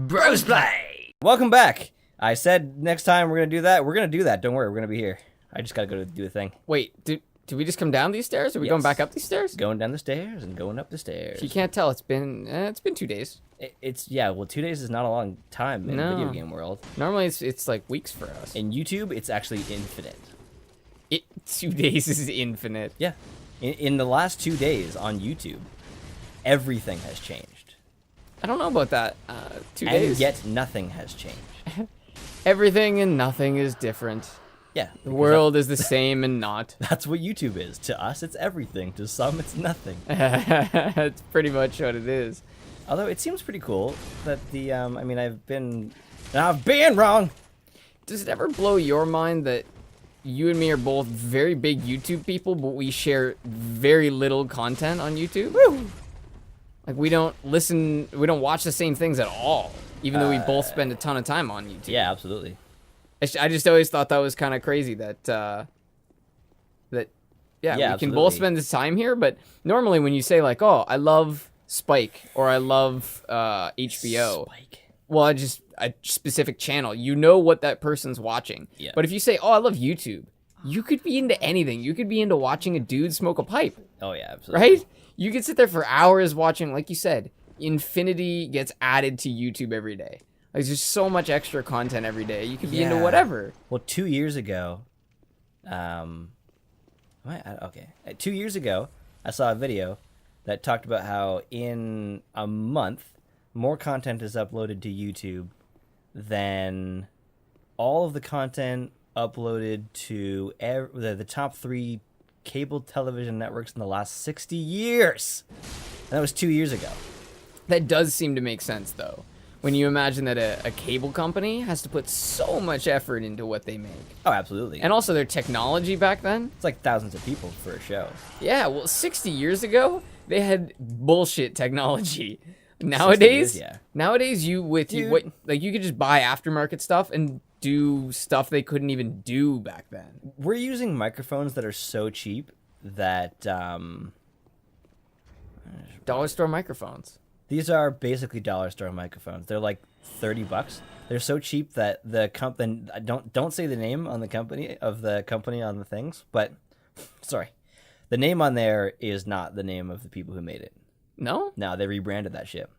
Brosplay! Welcome back. I said next time we're gonna do that. We're gonna do that. Don't worry, we're gonna be here. I just gotta go to do a thing. Wait, did we just come down these stairs? Or are we going back up these stairs? Going down the stairs and going up the stairs. If you can't tell, it's been 2 days. Well, 2 days is not a long time in the video game world. Normally it's like weeks for us. In YouTube, it's actually infinite. 2 days is infinite. Yeah. In the last 2 days on YouTube, everything has changed. I don't know about that. 2 days. And yet nothing has changed. Everything and nothing is different. Yeah. The world is the same and not. That's what YouTube is. To us, it's everything. To some, it's nothing. That's pretty much what it is. Although it seems pretty cool that the, I've been wrong. Does it ever blow your mind that you and me are both very big YouTube people, but we share very little content on YouTube? Woo! Like we don't watch the same things at all, even though we both spend a ton of time on YouTube. Yeah, absolutely. I just always thought that was kind of crazy that, we can both spend this time here, but normally when you say like, oh, I love Spike or I love HBO. Spike. Well, a specific channel. You know what that person's watching. Yeah. But if you say, oh, I love YouTube, you could be into anything. You could be into watching a dude smoke a pipe. Oh, yeah, absolutely. Right? You could sit there for hours watching, like you said, infinity gets added to YouTube every day. Like, there's so much extra content every day. You could be into whatever. Well, 2 years ago, 2 years ago, I saw a video that talked about how in a month, more content is uploaded to YouTube than all of the content uploaded to the top 3 cable television networks in the last 60 years. And that was 2 years ago. That does seem to make sense, though. When you imagine that a cable company has to put so much effort into what they make. Oh, absolutely. And also their technology back then. It's like thousands of people for a show. Yeah, well, 60 years ago, they had bullshit technology. Nowadays, nowadays you could just buy aftermarket stuff and do stuff they couldn't even do back then. We're using microphones that are so cheap that dollar store microphones. These are basically dollar store microphones. They're like $30. They're so cheap that the company don't say the name on the company on the things, but sorry. The name on there is not the name of the people who made it. No? No, they rebranded that shit.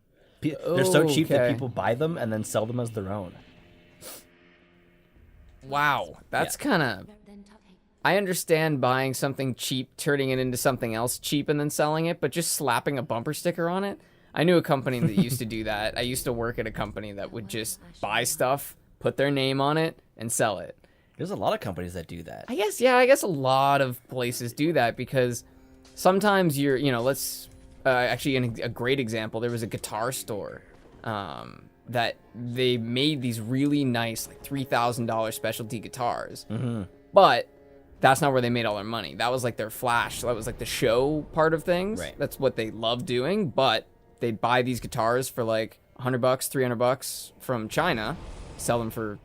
They're so cheap that people buy them and then sell them as their own. Wow, that's kind of... I understand buying something cheap, turning it into something else cheap, and then selling it, but just slapping a bumper sticker on it? I knew a company that used to do that. I used to work at a company that would just buy stuff, put their name on it, and sell it. There's a lot of companies that do that. I guess a lot of places do that because sometimes actually, a great example, there was a guitar store that they made these really nice, like $3,000 specialty guitars. Mm-hmm. But that's not where they made all their money. That was like their flash. That was like the show part of things. Right. That's what they love doing. But they'd buy these guitars for like $100, $300 from China, sell them for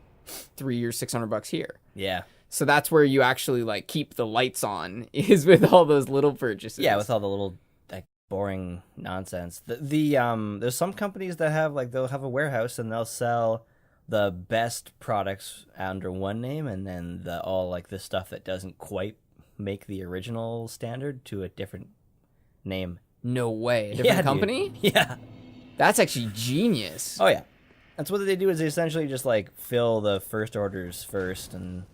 $300 or $600 here. Yeah. So that's where you actually like keep the lights on, is with all those little purchases. Yeah, with all the little boring nonsense. There's some companies that they'll have a warehouse and they'll sell the best products under one name, and then the stuff that doesn't quite make the original standard to a different name. No way. A different company? Dude. Yeah. That's actually genius. Oh yeah. That's what they do, is they essentially just like fill the first orders first. And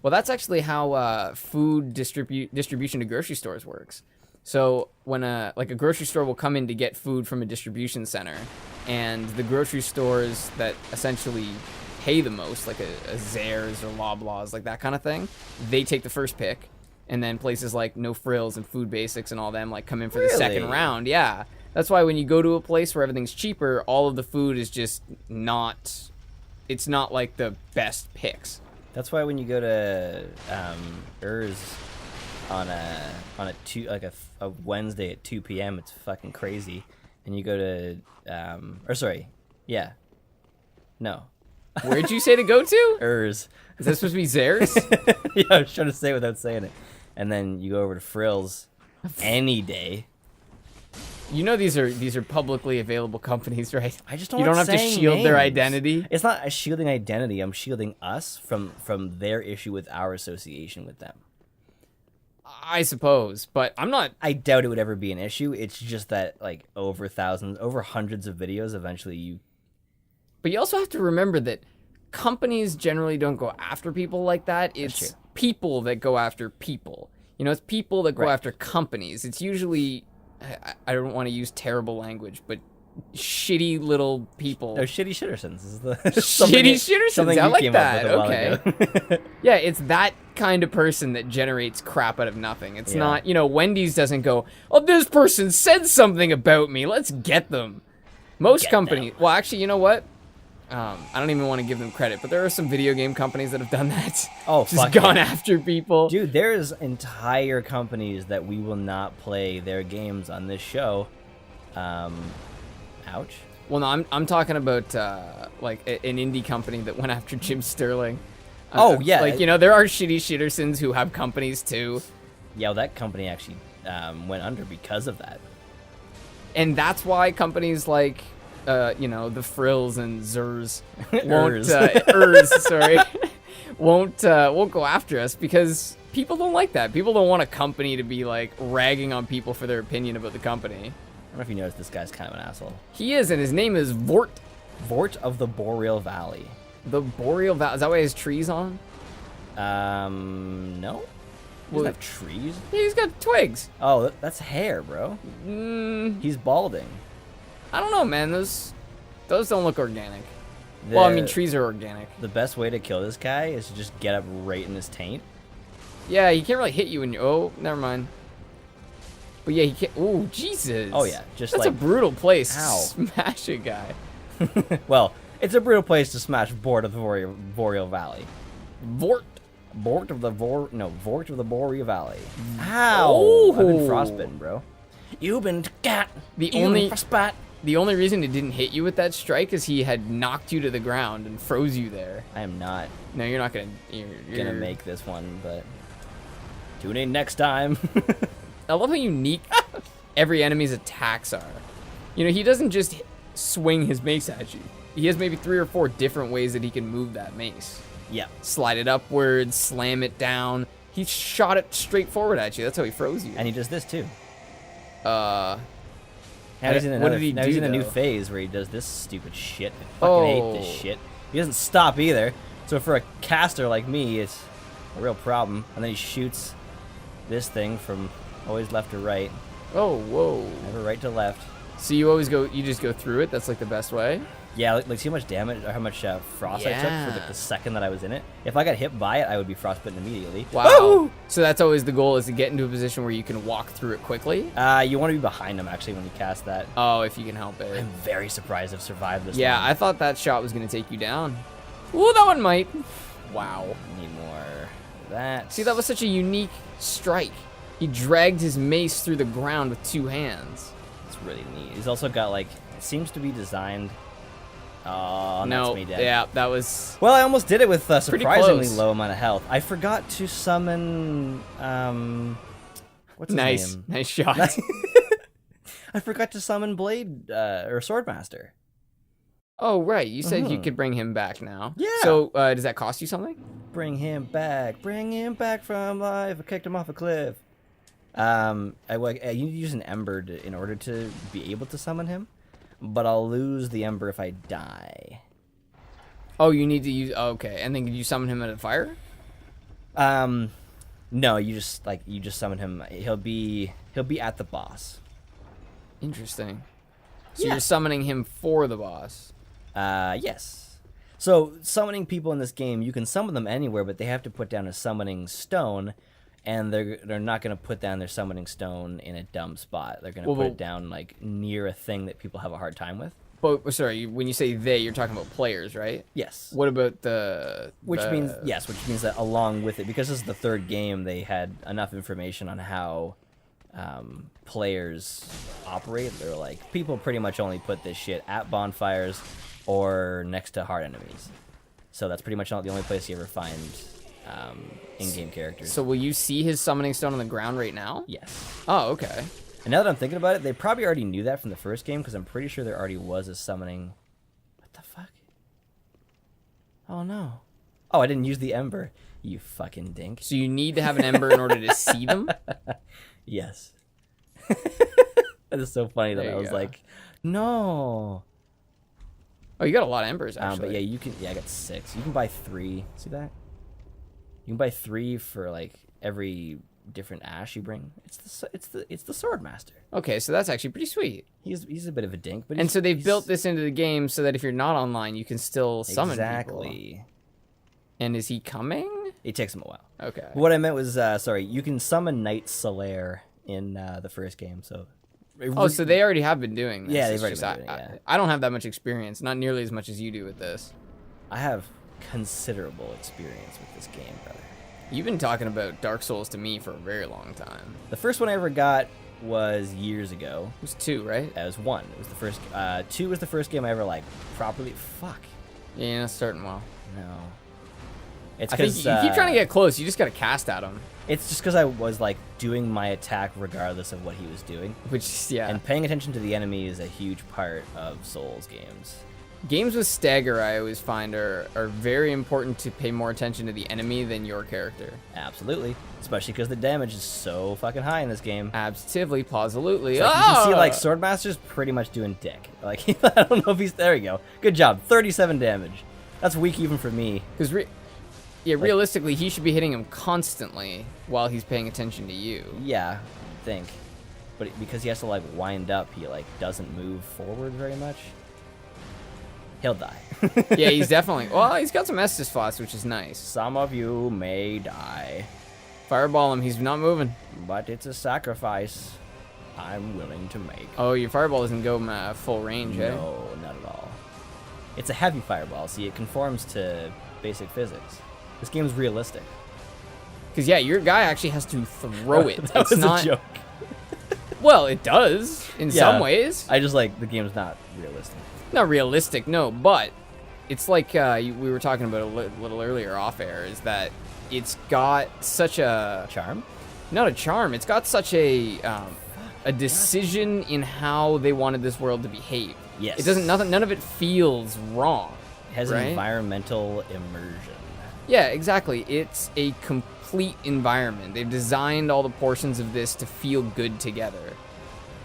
well, that's actually how food distribution to grocery stores works. So when a grocery store will come in to get food from a distribution center, and the grocery stores that essentially pay the most, like a Zehrs or Loblaws, like that kind of thing, they take the first pick, and then places like No Frills and Food Basics and all them like come in for the second round. Yeah, that's why when you go to a place where everything's cheaper, all of the food is just not. It's not like the best picks. That's why when you go to ehrs on a Wednesday at 2 p.m. it's fucking crazy, and you go to Where'd you say to go to? ehrs. Is that supposed to be Zehrs? Yeah, I was trying to say it without saying it. And then you go over to frills any day. You know these are publicly available companies, right? I just don't. You don't like have to saying shield their names. identity. It's not a shielding identity. I'm shielding us from their issue with our association with them. I suppose, but I'm not. I doubt it would ever be an issue. It's just that like over hundreds of videos, eventually you. But you also have to remember that companies generally don't go after people like that. It's people that go after people. You know, it's people that go after companies. It's usually, I don't want to use terrible language, but shitty little people. No, shitty shittersons is the shitty shittersons. I like that. Okay. Ago. Yeah, it's that kind of person that generates crap out of nothing. It's not, you know, Wendy's doesn't go, oh, this person said something about me. Let's get them. Most companies, well, actually, you know what? I don't even want to give them credit, but there are some video game companies that have done that. Oh, just gone after people. Dude, there's entire companies that we will not play their games on this show. Ouch. Well, no, I'm talking about like an indie company that went after Jim Sterling. Oh yeah, like you know there are shitty shittersons who have companies too. Yeah, well, that company actually went under because of that. And that's why companies like you know the frills and zers won't sorry won't go after us because people don't like that. People don't want a company to be like ragging on people for their opinion about the company. I don't know if you noticed, this guy's kind of an asshole. He is, and his name is Vort. Vort of the Boreal Valley. The Boreal Valley. Is that why he has trees on? No. He doesn't have trees. Yeah, he's got twigs. Oh, that's hair, bro. He's balding. I don't know, man. Those don't look organic. Well, I mean, trees are organic. The best way to kill this guy is to just get up right in his taint. Yeah, he can't really hit you in your... Oh, never mind. But yeah, he can't... Oh, Jesus. Oh, yeah. Just That's like... a brutal place Ow. to smash a guy. Well, it's a brutal place to smash Vort of the Boreal Valley. Vort. Vort of the Boreal Valley. Ow! Oh. I've been frostbitten, bro. You've been got. The only reason it didn't hit you with that strike is he had knocked you to the ground and froze you there. I am not. No, you're not gonna. You're gonna make this one, but tune in next time. I love how unique every enemy's attacks are. You know, he doesn't just swing his mace at you. He has maybe 3 or 4 different ways that he can move that mace. Yeah. Slide it upwards, slam it down. He shot it straight forward at you. That's how he froze you. And he does this too. Now he's in what did he do, he's in a new though? phase where he does this stupid shit. I fucking hate this shit. He doesn't stop either. So for a caster like me, it's a real problem. And then he shoots this thing from always left to right. Oh, whoa. Never right to left. So you just go through it? That's like the best way? Yeah, like see how much damage or how much frost I took for like the second that I was in it. If I got hit by it, I would be frostbitten immediately. Wow. Woo! So that's always the goal, is to get into a position where you can walk through it quickly? You want to be behind him actually when you cast that. Oh, if you can help it. I'm very surprised I've survived this. Yeah, long. I thought that shot was going to take you down. Ooh, that one might. Wow. Need more of that. See, that was such a unique strike. He dragged his mace through the ground with 2 hands. It's really neat. He's also got like, it seems to be designed. Oh, no, that's me dead. Yeah, that was... Well, I almost did it with surprisingly close. low amount of health. I forgot to summon, what's his nice. name? Nice shot. I forgot to summon Blade, or Swordmaster. Oh, right. You said you could bring him back now. Yeah. So, does that cost you something? Bring him back from life. I kicked him off a cliff. You need to use an ember in order to be able to summon him, but I'll lose the ember if I die. Oh, you need to use... Oh, okay. And then could you summon him at a fire? No, you just summon him. He'll be at the boss. Interesting. So Yeah. you're summoning him for the boss. Yes. So summoning people in this game, you can summon them anywhere, but they have to put down a summoning stone, and they're not going to put down their summoning stone in a dumb spot. They're going to put it down like near a thing that people have a hard time with. But sorry, when you say they, you're talking about players, right? Yes. What about which means that along with it, because this is the 3rd game, they had enough information on how players operate. They're like, people pretty much only put this shit at bonfires or next to hard enemies. So that's pretty much not the only place you ever find in-game characters. So will you see his summoning stone on the ground right now? Yes. Oh, okay. And now that I'm thinking about it, they probably already knew that from the first game, because I'm pretty sure there already was a summoning. What the fuck? Oh no. Oh, I didn't use the ember. You fucking dink. So you need to have an ember in order to see them? Yes. That is so funny that There I you was go. like, no. Oh, you got a lot of embers, actually. But yeah, you can. Yeah, I got 6. You can buy 3. See that? You can buy 3 for like every different ash you bring. It's the sword master. Okay, so that's actually pretty sweet. He's a bit of a dink, but And so they've built this into the game so that if you're not online, you can still summon people. exactly. And is he coming? It takes him a while. Okay. But what I meant was, sorry, you can summon Knight Solaire in the first game. So. Oh, so they already have been doing this. Yeah, they've It's already just been doing it, yeah. I don't have that much experience, not nearly as much as you do with this. I have considerable experience with this game, brother. You've been talking about Dark Souls to me for a very long time. The first one I ever got was years ago. It was 2, right? It was 1. It was the first. 2 was the first game I ever like properly. Fuck. Yeah, it's starting well. No. It's I think because you keep trying to get close. You just got to cast at him. It's just because I was like doing my attack regardless of what he was doing, Which, yeah. and paying attention to the enemy is a huge part of Souls games. Games with stagger, I always find, are very important to pay more attention to the enemy than your character. Absolutely, especially because the damage is so fucking high in this game. Absolutely, positively. Like, you can see like Swordmaster's pretty much doing dick. Like I don't know if he's there. You go. Good job. 37 damage. That's weak even for me. Because realistically, he should be hitting him constantly while he's paying attention to you. Yeah, I think. But because he has to like wind up, he like doesn't move forward very much. He'll die. Yeah, he's definitely... Well, he's got some Estus Floss, which is nice. Some of you may die, Fireball him. He's not moving. but it's a sacrifice I'm willing to make. Oh, your Fireball doesn't go full range, eh? No, not at all. It's a heavy fireball. See, it conforms to basic physics. This game's realistic. Because, yeah, your guy actually has to throw it. That It's was not... a joke. Well, it does, in some ways. I just like the game's not realistic. Not realistic, no, but it's like we were talking about a little earlier off air, is that it's got such a... Charm? Not a charm. It's got such a decision in how they wanted this world to behave. Yes. It doesn't... None of it feels wrong. It has right? an environmental immersion. Yeah, exactly. It's a complete environment. They've designed all the portions of this to feel good together.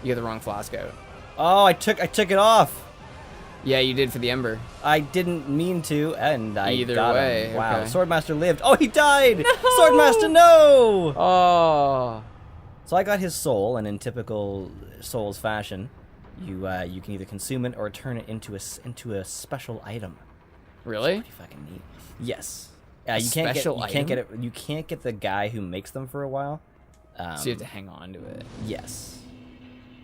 You got the wrong flask out. Oh, I took it off. Yeah, you did for the Ember. I didn't mean to, and I Either got way, him. Wow, okay. Swordmaster lived. Oh, he died! No! Swordmaster, no! Oh. So I got his soul, and in typical Souls fashion, you can either consume it or turn it into a special item. Really? Pretty fucking neat. Yes. You Special can't get it. You can't get the guy who makes them for a while. So you have to hang on to it. Yes.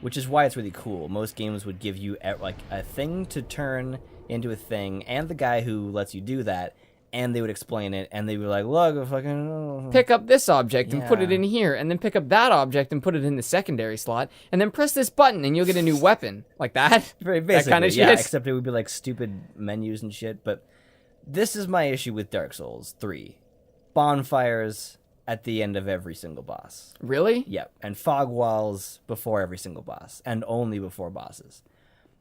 Which is why it's really cool. Most games would give you like a thing to turn into a thing, and the guy who lets you do that, and they would explain it, and they would be like, look, fucking... Pick up this object and put it Yeah. in here, and then pick up that object and put it in the secondary slot, and then press this button and you'll get a new weapon. Like that? Basically, that kind of yeah, shit? except it would be like stupid menus and shit, but this is my issue with Dark Souls 3. Bonfires at the end of every single boss. Really? Yep, and fog walls before every single boss, and only before bosses.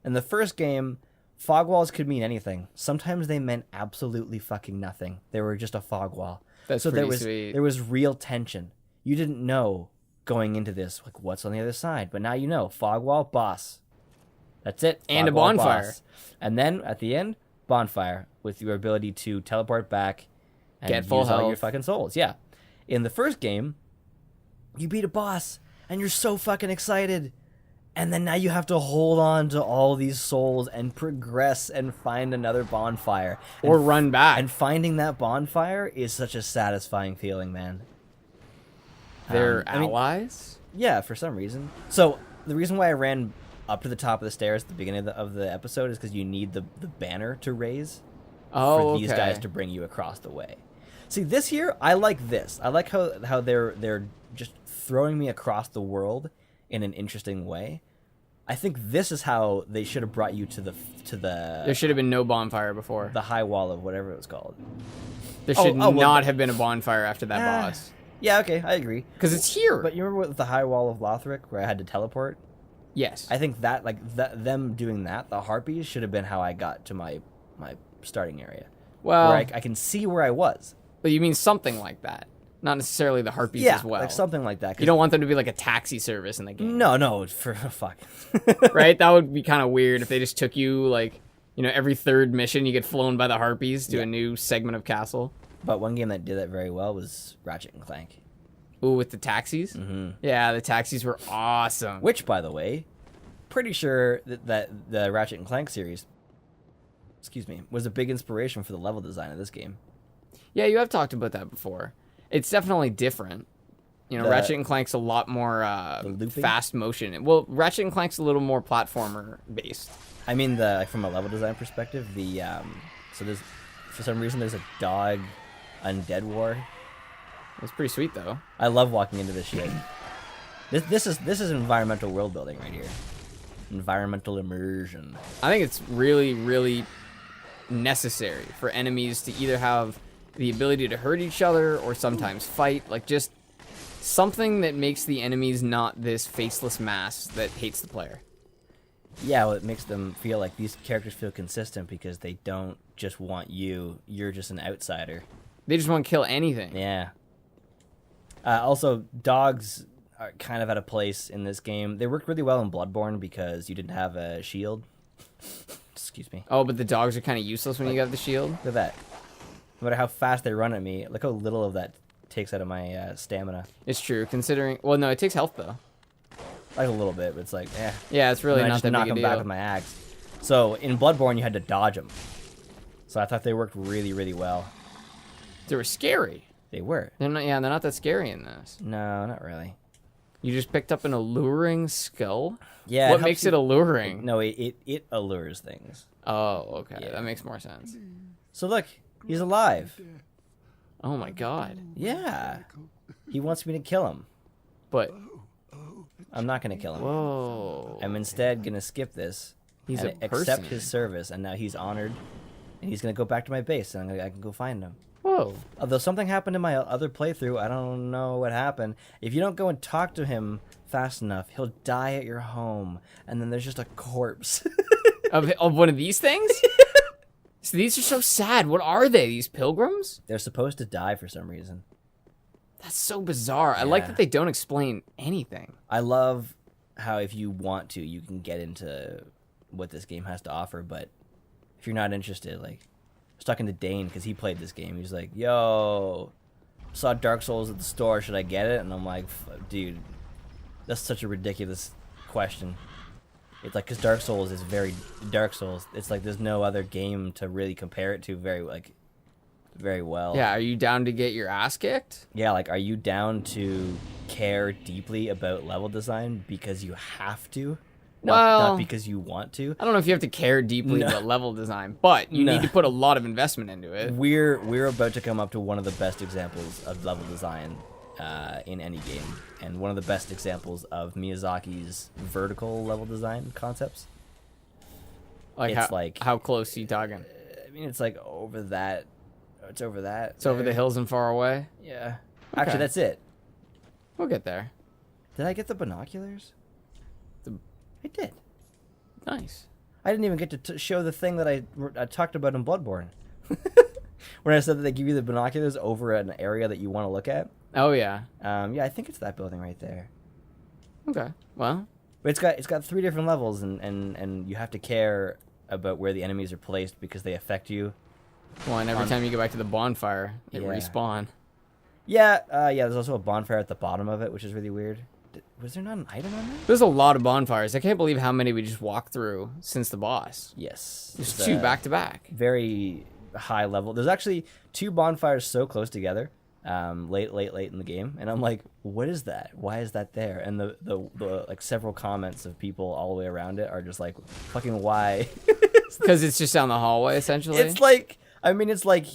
In the first game, fog walls could mean anything. Sometimes they meant absolutely fucking nothing. They were just a fog wall. That's so pretty there was sweet. there was real tension. You didn't know going into this like what's on the other side, but now you know. Fog wall, boss. That's it. And Fog a wall, bonfire. boss. And then at the end, bonfire with your ability to teleport back and Get full use all your health. fucking souls. Yeah. In the first game, you beat a boss and you're so fucking excited. And then now you have to hold on to all these souls and progress and find another bonfire. Or And run back. And finding that bonfire is such a satisfying feeling, man. They're I mean, allies? yeah, for some reason. So the reason why I ran up to the top of the stairs at the beginning of the episode is because you need the banner to raise for these guys to bring you across the way. See, this here, I like this. I like how they're just throwing me across the world in an interesting way. I think this is how they should have brought you to the There should have been no bonfire before. the high wall of whatever it was called. There should well, not have been a bonfire after that boss. Yeah, okay, I agree. Because it's here. But you remember with the high wall of Lothric where I had to teleport? Yes. I think that, like, them doing that, the harpies, should have been how I got to my starting area. Well, where I can see where I was. but you mean something like that. Not necessarily the harpies Yeah, as well. like something like that. You don't want them to be like a taxi service in the game. No, for fuck. Right? That would be kind of weird if they just took you, like, you know, every third mission you get flown by the harpies to a new segment of castle. But one game that did that very well was Ratchet and Clank. Ooh, with the taxis? Mm-hmm. Yeah, the taxis were awesome. Which, by the way, pretty sure that the Ratchet and Clank series, was a big inspiration for the level design of this game. Yeah, you have talked about that before. It's definitely different. You know, Ratchet and Clank's a lot more fast motion. Well, Ratchet and Clank's a little more platformer based. I mean, from a level design perspective, so there's, for some reason, there's a dog undead war. It's pretty sweet though. I love walking into this shit. This is environmental world building right here. Environmental immersion. I think it's really, really necessary for enemies to either have the ability to hurt each other or sometimes fight, like just something that makes the enemies not this faceless mass that hates the player. Yeah, well, it makes them feel like these characters feel consistent because they don't just want you. You're just an outsider. They just want to kill anything. Yeah. Also, dogs are kind of out of place in this game. They worked really well in Bloodborne because you didn't have a shield. Excuse me. Oh, but the dogs are kind of useless when you got the shield? Look at that. No matter how fast they run at me, look how little of that takes out of my stamina. It's true, considering... Well, no, it takes health, though. Like a little bit, but it's like, eh. Yeah, it's really And I not just that knock big a them deal. back with my axe. So, in Bloodborne, you had to dodge them. So I thought they worked really, really well. They were scary. They were. They're not that scary in this. No, not really. You just picked up an alluring skull? Yeah. What makes it alluring? No, it allures things. Oh, okay. Yeah. That makes more sense. So look, he's alive. Oh my god. Yeah. He wants me to kill him. But, I'm not going to kill him. whoa. I'm instead going to skip this. He's and a accept person. his service, and now he's honored. And he's going to go back to my base, and I can go find him. Whoa. Although something happened in my other playthrough, I don't know what happened. If you don't go and talk to him fast enough, he'll die at your home, and then there's just a corpse. Of one of these things? So these are so sad. What are they? These pilgrims? They're supposed to die for some reason. That's so bizarre. I like Yeah. that they don't explain anything. I love how if you want to, you can get into what this game has to offer, but if you're not interested, like, I was talking to Dane because he played this game. He's like, yo, saw Dark Souls at the store. Should I get it? And I'm like, dude, that's such a ridiculous question. It's like, because Dark Souls is very Dark Souls. It's like there's no other game to really compare it to very well. Yeah, are you down to get your ass kicked? Yeah, like, are you down to care deeply about level design because you have to? Not because you want to. I don't know if you have to care deeply about level design, but you need to put a lot of investment into it. We're about to come up to one of the best examples of level design in any game, and one of the best examples of Miyazaki's vertical level design concepts. Like, It's how close are you talking? I mean, it's like over that. It's over that. It's over the hills and far away? Yeah. Actually, that's it. We'll get there. Did I get the binoculars? I did. Nice. I didn't even get to show the thing that I talked about in Bloodborne. When I said that they give you the binoculars over an area that you want to look at. Oh, yeah. Yeah, I think it's that building right there. Okay. Well, But it's got 3 different levels, and you have to care about where the enemies are placed because they affect you. and every time you go back to the bonfire, they Yeah. respawn. Yeah, there's also a bonfire at the bottom of it, which is really weird. Was there not an item on there? There's a lot of bonfires. I can't believe how many we just walked through since the boss. Yes. Just It's, 2 back to back. Very high level. There's actually 2 bonfires so close together, late in the game, and I'm like, what is that? Why is that there? And the like several comments of people all the way around it are just like, fucking why? Because it's just down the hallway, essentially. It's like, I mean, it's like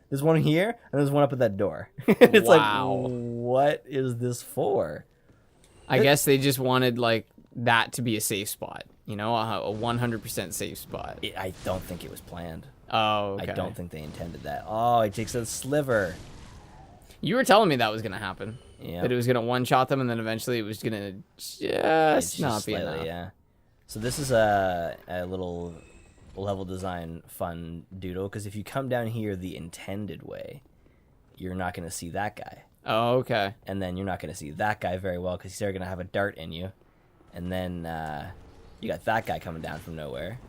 there's one here and there's one up at that door. It's Wow. like, what is this for? I guess they just wanted, like, that to be a safe spot. You know, a 100% safe spot. I don't think it was planned. Oh, okay. I don't think they intended that. Oh, it takes a sliver. You were telling me that was gonna happen. Yeah. That it was gonna one-shot them, and then eventually it was gonna just not be enough. Yeah. So this is a little level design fun doodle, because if you come down here the intended way, you're not going to see that guy. Oh, okay. And then you're not going to see that guy very well, because he's going to have a dart in you. And then you got that guy coming down from nowhere.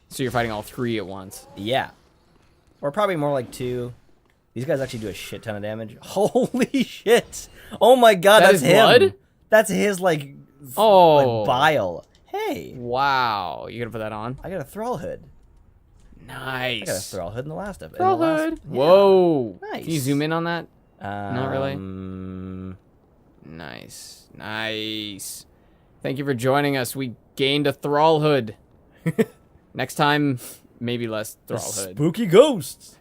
So you're fighting all three at once. Yeah. Or probably more like two. These guys actually do a shit ton of damage. Holy shit! Oh my god, That that's is him! blood? That's his, like bile. Hey! Wow. You gonna put that on? I got a thrall hood. Nice. I got a thrall hood in the last episode. Thrall hood. Whoa. Nice. Can you zoom in on that? Not really? Nice. Nice. Thank you for joining us. We gained a thrall hood. Next time, maybe less thrall hood. Spooky ghosts.